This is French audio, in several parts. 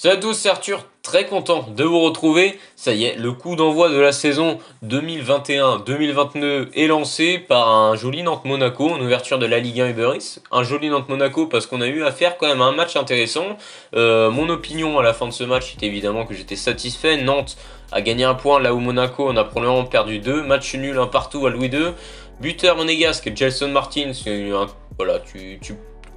Salut à tous, c'est Arthur, très content de vous retrouver. Ça y est, le coup d'envoi de la saison 2021-2022 est lancé par un joli Nantes-Monaco en ouverture de la Ligue 1 Uber Eats. Un joli Nantes-Monaco parce qu'on a eu à faire quand même un match intéressant. Mon opinion à la fin de ce match est évidemment que j'étais satisfait. Nantes a gagné un point là où Monaco en a probablement perdu deux. Match nul un partout à Louis II. Buteur monégasque, Gelson Martins, voilà, tu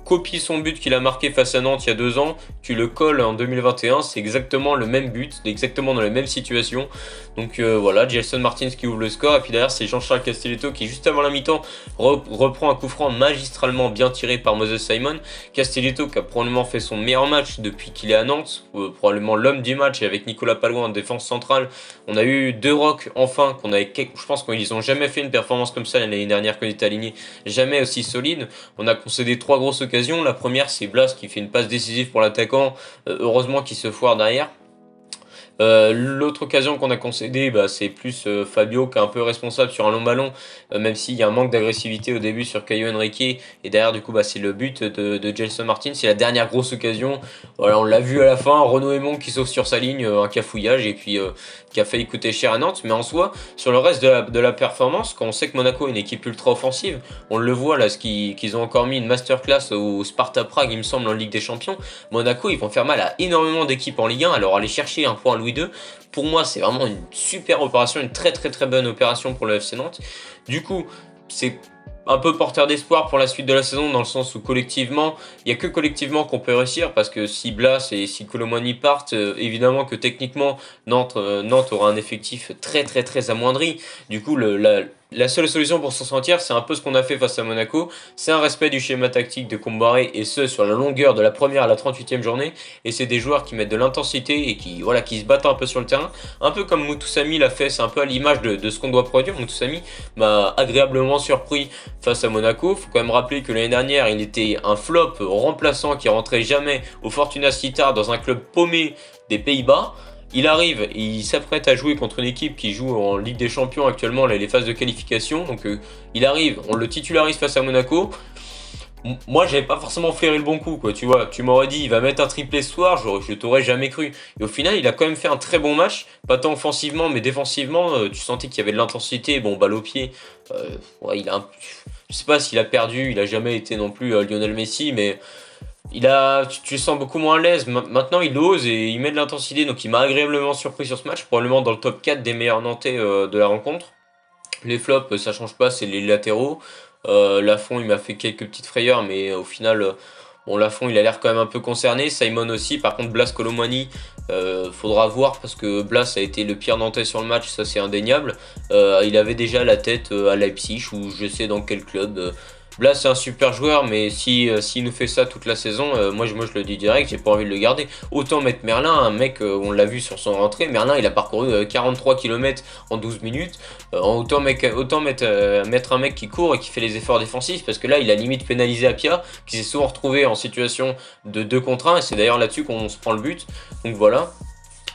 copies son but qu'il a marqué face à Nantes il y a 2 ans, tu le colles en 2021, c'est exactement le même but, exactement dans les mêmes situations. Donc voilà, Gelson Martins qui ouvre le score, et puis derrière c'est Jean-Charles Castelletto qui juste avant la mi-temps reprend un coup franc magistralement bien tiré par Moses Simon. Castelletto qui a probablement fait son meilleur match depuis qu'il est à Nantes, probablement l'homme du match, et avec Nicolas Pallois en défense centrale. On a eu deux rocks enfin, je pense qu'ils n'ont jamais fait une performance comme ça l'année dernière quand ils étaient alignés, jamais aussi solide. On a concédé trois grosses occasions. La première, c'est Blas qui fait une passe décisive pour l'attaquant, heureusement qu'il se foire derrière. L'autre occasion qu'on a concédée, c'est plus Fabio qui est un peu responsable sur un long ballon, même s'il y a un manque d'agressivité au début sur Caio Henrique, et derrière du coup c'est le but de Gelson Martins, c'est la dernière grosse occasion. Voilà, on l'a vu à la fin, Renaud Aymon qui sauve sur sa ligne, un cafouillage, et puis qui a failli coûter cher à Nantes. Mais en soi, sur le reste de la performance, quand on sait que Monaco est une équipe ultra offensive, on le voit là, qu'ils ont encore mis une masterclass au Sparta Prague, il me semble, en Ligue des Champions. Monaco, ils vont faire mal à énormément d'équipes en Ligue 1, alors aller chercher un point à Louis II, pour moi c'est vraiment une super opération, une très bonne opération pour le FC Nantes. Du coup, c'est un peu porteur d'espoir pour la suite de la saison, dans le sens où collectivement, il n'y a que collectivement qu'on peut réussir, parce que si Blas et si Kolo Muani partent, évidemment que techniquement Nantes aura un effectif très amoindri. Du coup, la seule solution pour s'en sortir, c'est un peu ce qu'on a fait face à Monaco, c'est un respect du schéma tactique de Combaré, et ce sur la longueur de la première à la 38e journée, et c'est des joueurs qui mettent de l'intensité et qui se battent un peu sur le terrain, un peu comme Moutoussamy l'a fait. C'est un peu à l'image de ce qu'on doit produire. Moutoussamy m'a agréablement surpris face à Monaco. Faut quand même rappeler que l'année dernière, il était un flop remplaçant qui rentrait jamais au Fortuna Sittard dans un club paumé des Pays-Bas. Il arrive et il s'apprête à jouer contre une équipe qui joue en Ligue des Champions actuellement, les phases de qualification. Donc il arrive, on le titularise face à Monaco. Moi, j'avais pas forcément flairé le bon coup, quoi. Tu vois, tu m'aurais dit, il va mettre un triplé ce soir, je t'aurais jamais cru. Et au final, il a quand même fait un très bon match, pas tant offensivement, mais défensivement, tu sentais qu'il y avait de l'intensité. Bon, balle au pied, ouais, je sais pas s'il a perdu, il a jamais été non plus Lionel Messi, mais tu le sens beaucoup moins à l'aise. Maintenant, il ose et il met de l'intensité, donc il m'a agréablement surpris sur ce match, probablement dans le top 4 des meilleurs Nantais de la rencontre. Les flops, ça change pas, c'est les latéraux. Lafont, il m'a fait quelques petites frayeurs, mais au final, bon, Lafont, il a l'air quand même un peu concerné. Simon aussi. Par contre, Blas Kolo Muani, faudra voir, parce que Blas a été le pire Nantais sur le match, ça c'est indéniable. Il avait déjà la tête à Leipzig, ou je sais dans quel club. Blas c'est un super joueur, mais s'il nous fait ça toute la saison, moi je le dis direct, j'ai pas envie de le garder. Autant mettre Merlin, un mec, on l'a vu sur son rentrée, Merlin il a parcouru 43 km en 12 minutes. Autant mettre un mec qui court et qui fait les efforts défensifs, parce que là il a limite pénalisé Apia, qui s'est souvent retrouvé en situation de 2 contre 1, et c'est d'ailleurs là-dessus qu'on se prend le but. Donc voilà.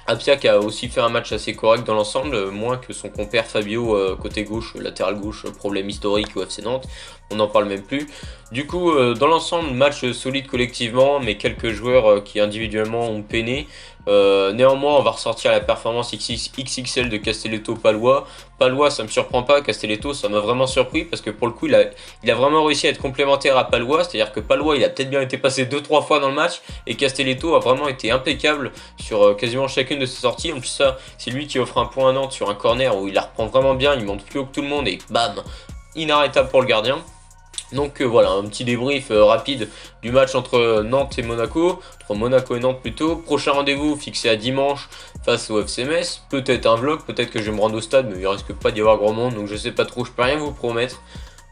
Apia qui a aussi fait un match assez correct dans l'ensemble, moins que son compère Fabio côté gauche, latéral gauche, problème historique au FC Nantes, on n'en parle même plus. Du coup, dans l'ensemble, match solide collectivement, mais quelques joueurs qui individuellement ont peiné. Néanmoins, on va ressortir la performance XXL de Castelletto-Pallois. Pallois, ça me surprend pas. Castelletto, ça m'a vraiment surpris, parce que pour le coup, il a vraiment réussi à être complémentaire à Pallois. C'est-à-dire que Pallois, il a peut-être bien été passé 2-3 fois dans le match, et Castelletto a vraiment été impeccable sur quasiment chacune de ses sorties. En plus, ça, c'est lui qui offre un point à Nantes sur un corner où il la reprend vraiment bien. Il monte plus haut que tout le monde et bam, inarrêtable pour le gardien. Donc voilà, un petit débrief rapide du match entre Nantes et Monaco, entre Monaco et Nantes plutôt. Prochain rendez-vous fixé à dimanche face au FC Metz. Peut-être un vlog, peut-être que je vais me rendre au stade, mais il risque pas d'y avoir grand monde, donc je sais pas trop, je peux rien vous promettre.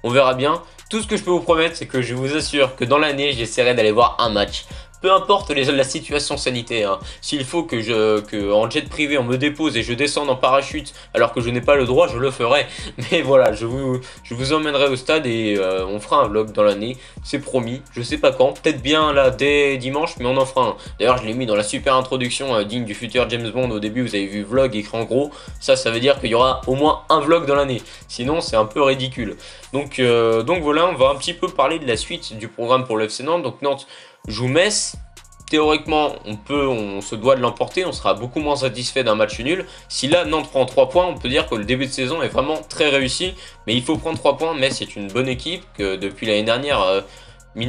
On verra bien. Tout ce que je peux vous promettre, c'est que je vous assure que dans l'année, j'essaierai d'aller voir un match. Peu importe la situation sanitaire, hein. S'il faut que en jet privé on me dépose et je descende en parachute alors que je n'ai pas le droit, je le ferai. Mais voilà, je vous emmènerai au stade, et on fera un vlog dans l'année, c'est promis. Je sais pas quand, peut-être bien là dès dimanche, mais on en fera un. D'ailleurs, je l'ai mis dans la super introduction digne du futur James Bond. Au début, vous avez vu vlog écrit en gros. Ça veut dire qu'il y aura au moins un vlog dans l'année. Sinon, c'est un peu ridicule. Donc voilà, on va un petit peu parler de la suite du programme pour le FC Nantes. Donc Nantes joue Metz. théoriquement, on se doit de l'emporter, on sera beaucoup moins satisfait d'un match nul. Si là, Nantes prend 3 points, on peut dire que le début de saison est vraiment très réussi. Mais il faut prendre 3 points, mais c'est une bonne équipe, que depuis l'année dernière,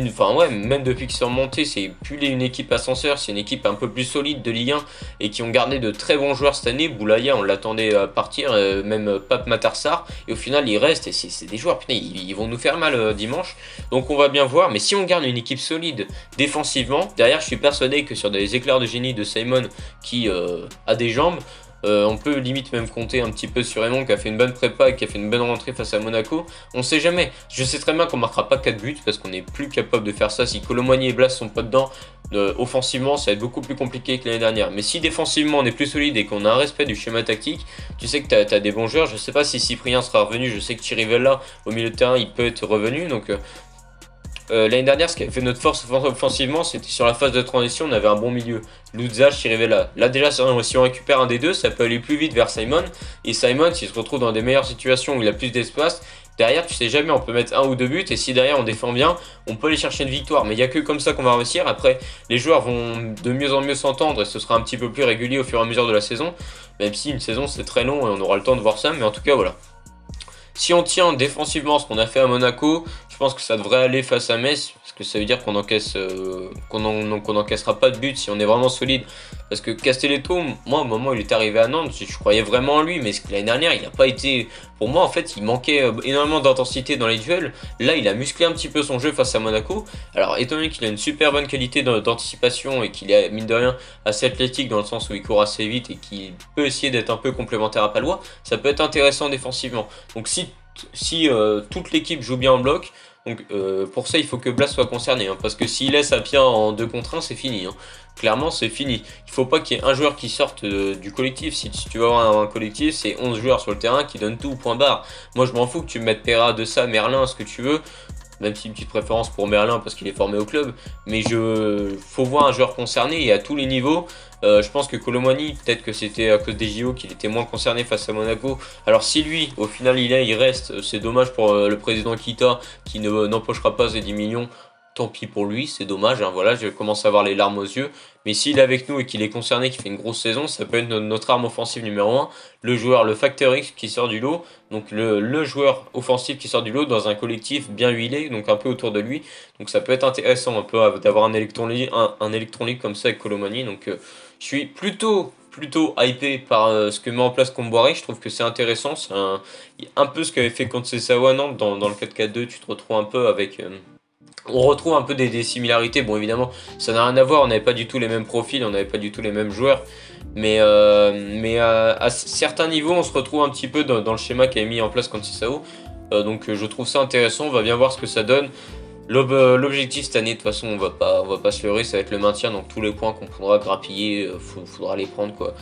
enfin ouais, même depuis qu'ils sont remontés, c'est plus une équipe ascenseur, c'est une équipe un peu plus solide de Ligue 1 et qui ont gardé de très bons joueurs cette année. Boulaya, on l'attendait à partir, même Pape Matarsar, et au final il reste, et c'est des joueurs, putain, ils vont nous faire mal dimanche, donc on va bien voir. Mais si on garde une équipe solide défensivement, derrière je suis persuadé que sur des éclairs de génie de Simon qui a des jambes, on peut limite même compter un petit peu sur Raymond qui a fait une bonne prépa et qui a fait une bonne rentrée face à Monaco. On sait jamais. Je sais très bien qu'on marquera pas 4 buts parce qu'on n'est plus capable de faire ça. Si Colomani et Blas sont pas dedans, offensivement ça va être beaucoup plus compliqué que l'année dernière. Mais si défensivement on est plus solide et qu'on a un respect du schéma tactique, tu sais que tu as des bons joueurs. Je sais pas si Cyprien sera revenu. Je sais que Chirivella au milieu de terrain il peut être revenu. Donc l'année dernière, ce qui avait fait notre force offensivement, c'était sur la phase de transition, on avait un bon milieu. Luzza, Chirivella. Là déjà, si on récupère un des deux, ça peut aller plus vite vers Simon. Et Simon, s'il se retrouve dans des meilleures situations où il a plus d'espace, derrière, tu sais jamais, on peut mettre 1 ou 2 buts. Et si derrière, on défend bien, on peut aller chercher une victoire. Mais il n'y a que comme ça qu'on va réussir. Après, les joueurs vont de mieux en mieux s'entendre et ce sera un petit peu plus régulier au fur et à mesure de la saison. Même si une saison, c'est très long et on aura le temps de voir ça. Mais en tout cas, voilà. Si on tient défensivement ce qu'on a fait à Monaco, je pense que ça devrait aller face à Metz, parce que ça veut dire qu'on encaisse, qu'on n'encaissera pas de but si on est vraiment solide. Parce que Castelletto, moi au moment où il est arrivé à Nantes, je croyais vraiment en lui, mais l'année dernière il n'a pas été... Pour moi en fait il manquait énormément d'intensité dans les duels. Là il a musclé un petit peu son jeu face à Monaco. Alors étant donné qu'il a une super bonne qualité d'anticipation et qu'il est mine de rien assez athlétique dans le sens où il court assez vite et qu'il peut essayer d'être un peu complémentaire à Palois, ça peut être intéressant défensivement. Donc si toute l'équipe joue bien en bloc, donc pour ça il faut que Blas soit concerné, hein, parce que s'il laisse Apia en 2 contre 1 c'est fini, hein. Clairement c'est fini. Il faut pas qu'il y ait un joueur qui sorte du collectif. Si tu veux avoir un collectif, c'est 11 joueurs sur le terrain qui donnent tout, point barre. Moi je m'en fous que tu mettes Pera, De Sa, Merlin, ce que tu veux, même si une petite préférence pour Merlin parce qu'il est formé au club, mais faut voir un joueur concerné et à tous les niveaux. Je pense que Colomani, peut-être que c'était à cause des JO qu'il était moins concerné face à Monaco. Alors si lui, au final il reste, c'est dommage pour le président Kita qui n'empochera pas ses 10 millions. Tant pis pour lui, c'est dommage, hein, voilà, je commence à avoir les larmes aux yeux. Mais s'il est avec nous et qu'il est concerné, qu'il fait une grosse saison, ça peut être notre arme offensive numéro 1. Le joueur, le Factor X qui sort du lot, donc le joueur offensif qui sort du lot dans un collectif bien huilé, donc un peu autour de lui. Donc ça peut être intéressant un peu d'avoir un électron libre comme ça avec Colomani. Donc je suis plutôt hypé par ce que met en place Comboiré. Je trouve que c'est intéressant, c'est un peu ce qu'avait fait contre Sessawa Nantes dans le 4-4-2. Tu te retrouves un peu avec... On retrouve un peu des similarités. Bon, évidemment, ça n'a rien à voir. On n'avait pas du tout les mêmes profils, on n'avait pas du tout les mêmes joueurs. Mais à certains niveaux, on se retrouve un petit peu dans le schéma qu'avait mis en place Conceição. Donc, je trouve ça intéressant. On va bien voir ce que ça donne. L'objectif cette année, de toute façon, on va pas se leurrer, ça va être le maintien. Donc, tous les points qu'on pourra grappiller, faudra les prendre, quoi.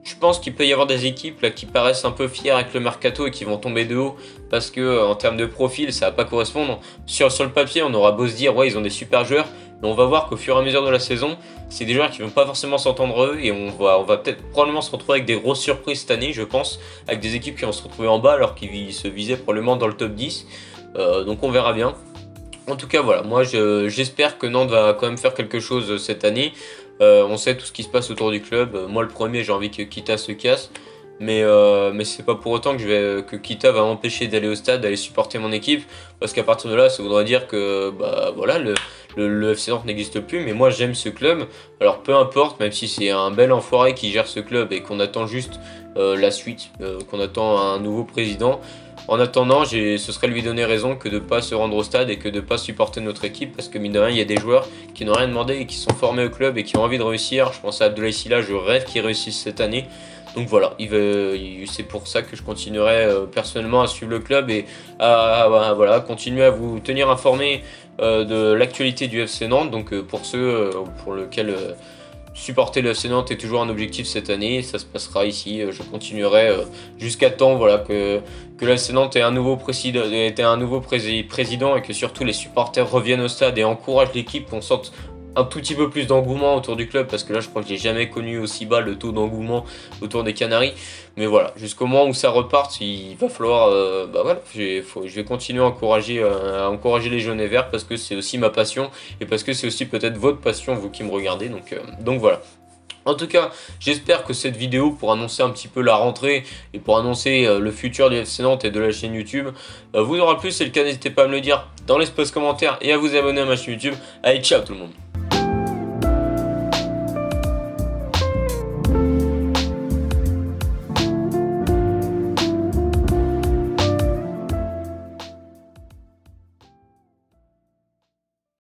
Je pense qu'il peut y avoir des équipes là qui paraissent un peu fières avec le mercato et qui vont tomber de haut parce que en termes de profil ça va pas correspondre. Sur le papier on aura beau se dire ouais ils ont des super joueurs, mais on va voir qu'au fur et à mesure de la saison c'est des joueurs qui vont pas forcément s'entendre eux et on va peut-être probablement se retrouver avec des grosses surprises cette année, je pense, avec des équipes qui vont se retrouver en bas alors qu'ils se visaient probablement dans le top 10. Donc on verra bien. En tout cas voilà, moi j'espère que Nantes va quand même faire quelque chose cette année. On sait tout ce qui se passe autour du club. Moi le premier j'ai envie que Kita se casse. Mais c'est pas pour autant que Kita va m'empêcher d'aller au stade, d'aller supporter mon équipe. Parce qu'à partir de là ça voudrait dire que bah voilà le FC Nantes n'existe plus. Mais moi j'aime ce club. Alors peu importe, même si c'est un bel enfoiré qui gère ce club et qu'on attend juste la suite, qu'on attend un nouveau président. En attendant, ce serait lui donner raison que de ne pas se rendre au stade et que de ne pas supporter notre équipe parce que mine de rien, il y a des joueurs qui n'ont rien demandé et qui sont formés au club et qui ont envie de réussir. Je pense à Abdoulaye Sylla, je rêve qu'il réussisse cette année. Donc voilà, c'est pour ça que je continuerai personnellement à suivre le club et à voilà, continuer à vous tenir informé de l'actualité du FC Nantes. Donc pour ceux pour lesquels... supporter le FC Nantes est toujours un objectif cette année, ça se passera ici, je continuerai jusqu'à temps voilà, que le FC Nantes ait un nouveau président et que surtout les supporters reviennent au stade et encouragent l'équipe, qu'on sorte un tout petit peu plus d'engouement autour du club, parce que là je crois que j'ai jamais connu aussi bas le taux d'engouement autour des Canaries. Mais voilà, jusqu'au moment où ça reparte, il va falloir, bah voilà, je vais continuer à encourager les jaunes et verts, parce que c'est aussi ma passion et parce que c'est aussi peut-être votre passion, vous qui me regardez. Donc voilà. En tout cas, j'espère que cette vidéo, pour annoncer un petit peu la rentrée et pour annoncer le futur du FC Nantes et de la chaîne YouTube, vous aura plu. Si c'est le cas, n'hésitez pas à me le dire dans l'espace commentaire et à vous abonner à ma chaîne YouTube. Allez, ciao tout le monde!